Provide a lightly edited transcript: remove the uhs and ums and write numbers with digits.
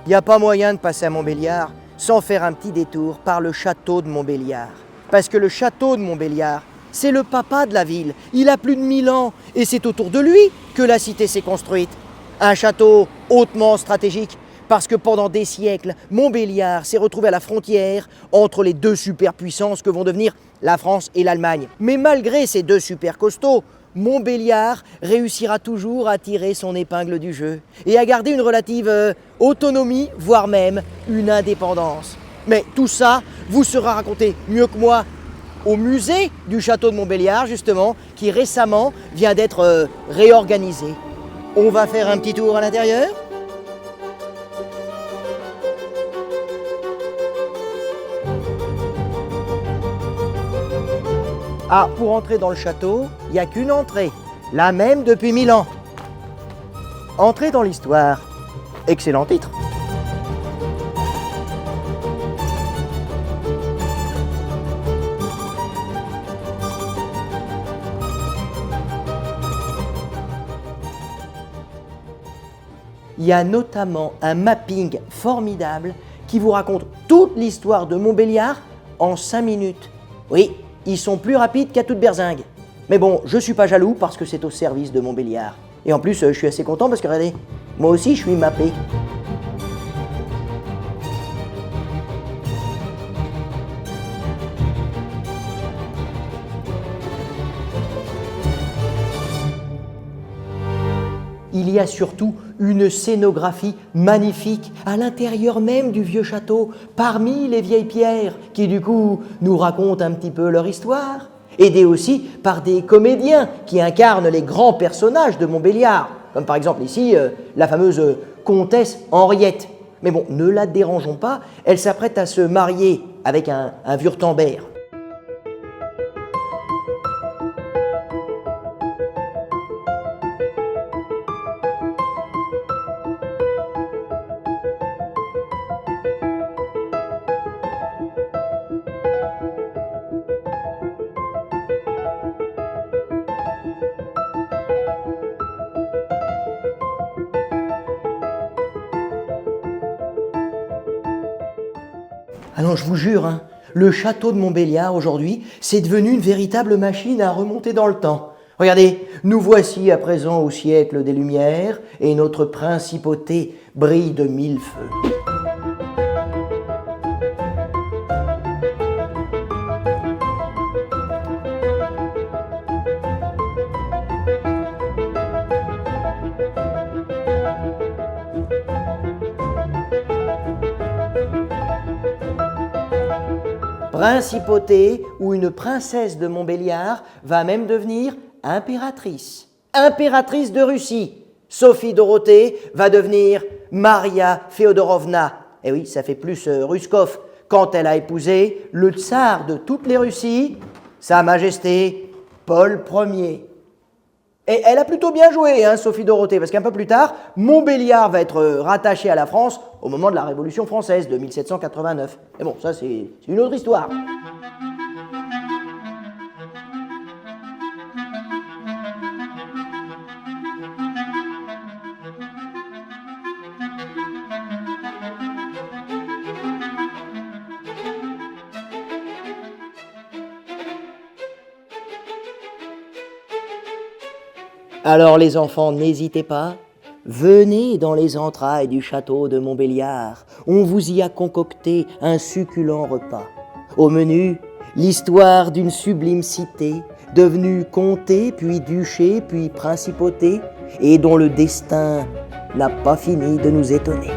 Il n'y a pas moyen de passer à Montbéliard sans faire un petit détour par le château de Montbéliard. Parce que le château de Montbéliard, c'est le papa de la ville. Il a plus de 1000 ans et c'est autour de lui que la cité s'est construite. Un château hautement stratégique parce que pendant des siècles, Montbéliard s'est retrouvé à la frontière entre les deux superpuissances que vont devenir la France et l'Allemagne. Mais malgré ces deux super costauds, Montbéliard réussira toujours à tirer son épingle du jeu et à garder une relative autonomie, voire même une indépendance. Mais tout ça vous sera raconté mieux que moi au musée du château de Montbéliard, justement, qui récemment vient d'être réorganisé. On va faire un petit tour à l'intérieur. Ah, pour entrer dans le château, il n'y a qu'une entrée, la même depuis 1000 ans. Entrer dans l'histoire. Excellent titre. Il y a notamment un mapping formidable qui vous raconte toute l'histoire de Montbéliard en 5 minutes. Oui, ils sont plus rapides qu'à toute berzingue. Mais bon, je suis pas jaloux parce que c'est au service de Montbéliard. Et en plus, je suis assez content parce que regardez, moi aussi je suis mappé. Il y a surtout une scénographie magnifique à l'intérieur même du vieux château, parmi les vieilles pierres, qui du coup nous racontent un petit peu leur histoire, aidés aussi par des comédiens qui incarnent les grands personnages de Montbéliard, comme par exemple ici la fameuse comtesse Henriette. Mais bon, ne la dérangeons pas, elle s'apprête à se marier avec un Wurtemberg. Ah non, je vous jure, hein, le château de Montbéliard aujourd'hui, c'est devenu une véritable machine à remonter dans le temps. Regardez, nous voici à présent au siècle des Lumières et notre principauté brille de 1000 feux. Principauté où une princesse de Montbéliard va même devenir impératrice. Impératrice de Russie. Sophie Dorothée va devenir Maria Féodorovna. Et oui, ça fait plus Ruskov quand elle a épousé le tsar de toutes les Russies, Sa Majesté Paul Ier. Et elle a plutôt bien joué, hein, Sophie Dorothée, parce qu'un peu plus tard, Montbéliard va être rattaché à la France au moment de la Révolution française de 1789. Mais bon, ça c'est une autre histoire. Alors les enfants, n'hésitez pas, venez dans les entrailles du château de Montbéliard. On vous y a concocté un succulent repas. Au menu, l'histoire d'une sublime cité, devenue comté, puis duché, puis principauté, et dont le destin n'a pas fini de nous étonner.